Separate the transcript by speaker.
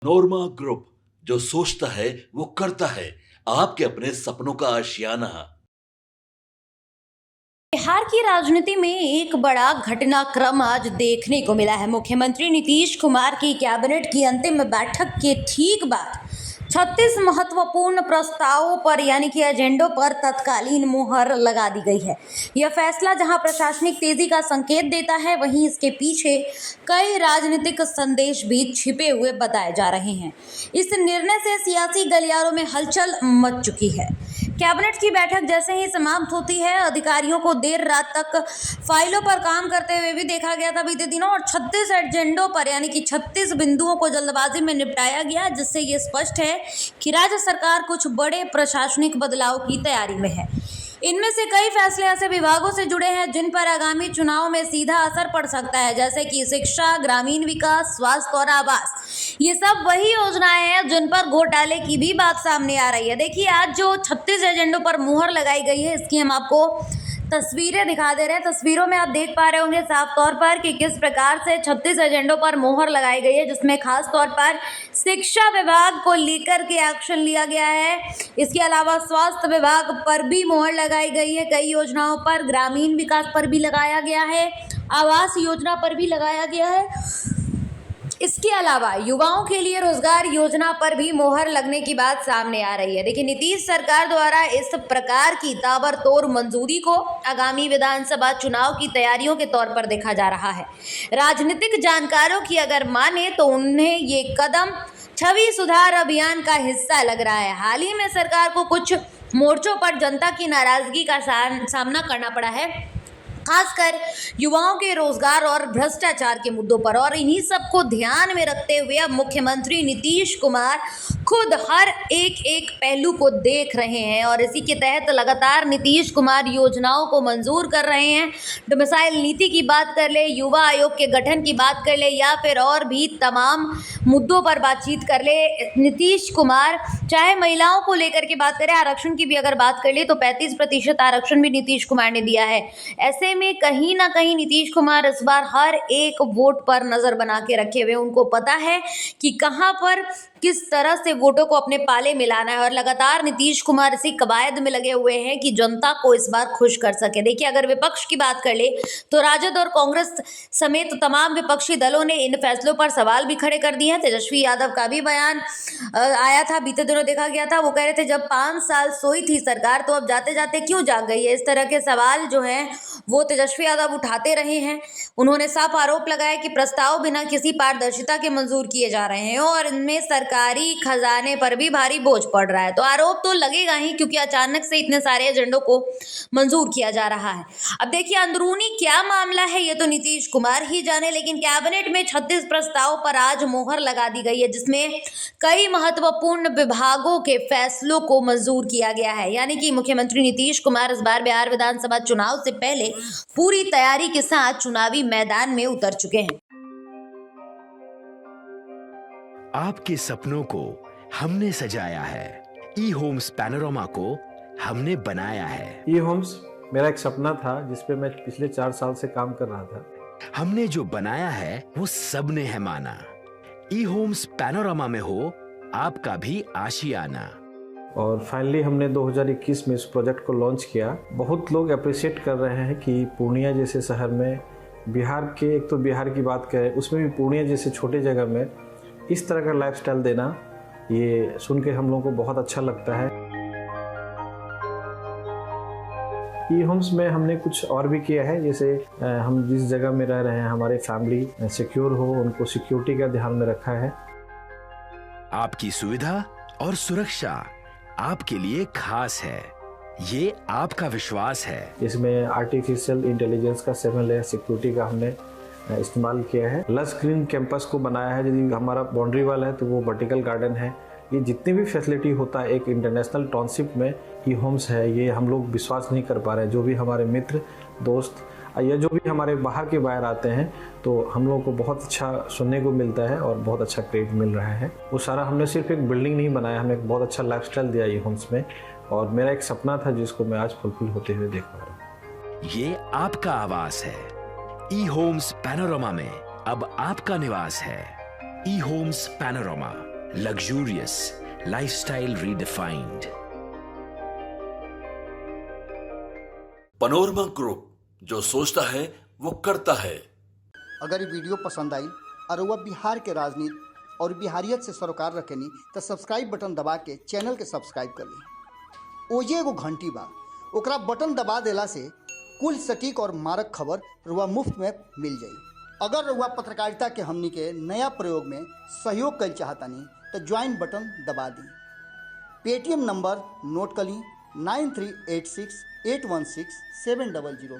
Speaker 1: नोरमा group, जो सोचता है वो करता है। आपके अपने सपनों का आशियाना।
Speaker 2: बिहार की राजनीति में एक बड़ा घटनाक्रम आज देखने को मिला है। मुख्यमंत्री नीतीश कुमार की कैबिनेट की अंतिम बैठक के ठीक बाद 36 महत्वपूर्ण प्रस्तावों पर यानी कि एजेंडों पर तत्कालीन मुहर लगा दी गई है। यह फैसला जहां प्रशासनिक तेजी का संकेत देता है, वहीं इसके पीछे कई राजनीतिक संदेश भी छिपे हुए बताए जा रहे हैं। इस निर्णय से सियासी गलियारों में हलचल मच चुकी है। कैबिनेट की बैठक जैसे ही समाप्त होती है, अधिकारियों को देर रात तक फाइलों पर काम करते हुए भी देखा गया था बीते दिनों, और 36 एजेंडों पर यानी कि 36 बिंदुओं को जल्दबाजी में निपटाया गया, जिससे ये स्पष्ट है कि राज्य सरकार कुछ बड़े प्रशासनिक बदलाव की तैयारी में है। इनमें से कई फैसले ऐसे विभागों से जुड़े हैं जिन पर आगामी चुनाव में सीधा असर पड़ सकता है, जैसे कि शिक्षा, ग्रामीण विकास, स्वास्थ्य और आवास। ये सब वही योजनाएं हैं जिन पर घोटाले की भी बात सामने आ रही है। देखिए, आज जो 36 एजेंडों पर मुहर लगाई गई है, इसकी हम आपको तस्वीरें दिखा दे रहे हैं। तस्वीरों में आप देख पा रहे होंगे साफ तौर पर कि किस प्रकार से 36 एजेंडों पर मोहर लगाई गई है, जिसमें खास तौर पर शिक्षा विभाग को लेकर के एक्शन लिया गया है। इसके अलावा स्वास्थ्य विभाग पर भी मोहर लगाई गई है, कई योजनाओं पर, ग्रामीण विकास पर भी लगाया गया है, आवास योजना पर भी लगाया गया है। इसके अलावा युवाओं के लिए रोजगार योजना पर भी मोहर लगने की बात सामने आ रही है। देखिए, नीतीश सरकार द्वारा इस प्रकार की ताबड़तोड़ मंजूरी को आगामी विधानसभा चुनाव की तैयारियों के तौर पर देखा जा रहा है। राजनीतिक जानकारों की अगर माने तो उन्हें ये कदम छवि सुधार अभियान का हिस्सा लग रहा है। हाल ही में सरकार को कुछ मोर्चों पर जनता की नाराजगी का सामना करना पड़ा है, खासकर युवाओं के रोजगार और भ्रष्टाचार के मुद्दों पर, और इन्हीं सबको ध्यान में रखते हुए अब मुख्यमंत्री नीतीश कुमार खुद हर एक पहलू को देख रहे हैं, और इसी के तहत लगातार नीतीश कुमार योजनाओं को मंजूर कर रहे हैं। डोमिसाइल नीति की बात कर ले, युवा आयोग के गठन की बात कर ले, या फिर और भी तमाम मुद्दों पर बातचीत कर ले, नीतीश कुमार चाहे महिलाओं को लेकर के बात करें, आरक्षण की भी अगर बात कर ले तो 35% आरक्षण भी नीतीश कुमार ने दिया है। ऐसे में कहीं ना कहीं नीतीश कुमार इस बार हर एक वोट पर नजर बना के रखे हुए। उनको पता है कि कहां पर किस तरह से वोटों को अपने पाले मिलाना है, और लगातार नीतीश कुमार इसी कवायद में लगे हुए हैं कि जनता को इस बार खुश कर सके। देखिए, अगर विपक्ष की बात कर ले तो राजद और कांग्रेस समेत तमाम विपक्षी दलों ने इन फैसलों पर सवाल भी खड़े कर दिए हैं। तेजस्वी यादव का भी बयान आया था, बीते दिनों देखा गया था। वो कह रहे थे जब 5 साल सोई थी सरकार तो अब जाते जाते क्यों जाग गई है। इस तरह के सवाल जो हैं वो तेजस्वी यादव उठाते रहे हैं। उन्होंने साफ आरोप लगाया कि प्रस्ताव बिना किसी पारदर्शिता के मंजूर किए जा रहे हैं और इनमें सरकारी खजाने पर भी भारी बोझ पड़ रहा है। तो आरोप तो लगेगा ही, क्योंकि अचानक से इतने सारे एजेंडों को मंजूर किया जा रहा है। अब देखिए, अंदरूनी क्या मामला है ये तो नीतीश कुमार ही जाने, लेकिन कैबिनेट में 36 प्रस्ताव पर आज मोहर लगा दी गई है, जिसमें कई महत्वपूर्ण विभागों के फैसलों को मंजूर किया गया है। यानी कि मुख्यमंत्री नीतीश कुमार इस बार बिहार विधानसभा चुनाव से पहले पूरी तैयारी के साथ चुनावी मैदान में उतर चुके हैं।
Speaker 3: आपके सपनों को हमने सजाया है, ई होम्स पैनोरमा को हमने बनाया है।
Speaker 4: ई होम्स मेरा एक सपना था जिसपे मैं पिछले 4 साल से काम कर रहा था।
Speaker 3: हमने जो बनाया है वो सबने है माना। ई होम्स पैनोरमा में हो आपका भी आशियाना।
Speaker 4: और फाइनली हमने 2021 में इस प्रोजेक्ट को लॉन्च किया। बहुत लोग अप्रिशिएट कर रहे हैं कि पूर्णिया जैसे शहर में, बिहार के, एक तो बिहार की बात करें उसमें भी पूर्णिया जैसे छोटे जगह में इस तरह का लाइफस्टाइल देना, ये सुन के हम लोगों को बहुत अच्छा लगता है। ई होम्स में हमने कुछ और भी किया है, जैसे हम जिस जगह में रह रहे हैं हमारे फैमिली सिक्योर हो, उनको सिक्योरिटी का ध्यान में रखा है।
Speaker 3: आपकी सुविधा और सुरक्षा आपके लिए खास है, ये आपका विश्वास है।
Speaker 4: इसमें आर्टिफिशियल इंटेलिजेंस का 7 लेयर सिक्योरिटी का हमने इस्तेमाल किया है। लस ग्रीन कैंपस को बनाया है। यदि हमारा बाउंड्री वाल है तो वो वर्टिकल गार्डन है। ये जितनी भी फैसिलिटी होता है एक इंटरनेशनल टाउनशिप में ई होम्स है, ये हम लोग विश्वास नहीं कर पा रहे हैं। जो भी हमारे मित्र, दोस्त या जो भी हमारे बाहर के बाहर आते हैं तो हम लोगों को बहुत अच्छा सुनने को मिलता है और बहुत अच्छा क्रेडिट मिल रहा है। वो सारा हमने सिर्फ एक बिल्डिंग नहीं बनाया, हमने एक बहुत अच्छा लाइफस्टाइल दिया ई होम्स में, और मेरा एक सपना था जिसको मैं आज फुलफिल होते हुए देख पा रहा हूँ।
Speaker 3: ये आपका आवास है। ई होम्स पैनोरमा में अब आपका निवास है। E homes panorama. Luxurious lifestyle redefined.
Speaker 1: Panorama group, जो सोचता है वो करता है।
Speaker 5: अगर ये वीडियो पसंद आई और वह बिहार के राजनीति और बिहारियत से सरोकार रखेनी तो सब्सक्राइब बटन दबा के चैनल के सब्सक्राइब कर ली। ओजे एगो घंटी बा, ओकरा बटन दबा देला से कुल सटीक और मारक खबर रुआ मुफ्त में मिल जाई। अगर रुआ पत्रकारिता के हमनी के नया प्रयोग में सहयोग कर चाहतानी तो ज्वाइन बटन दबा दी। पेटीएम नंबर नोट कर ली 9386816700।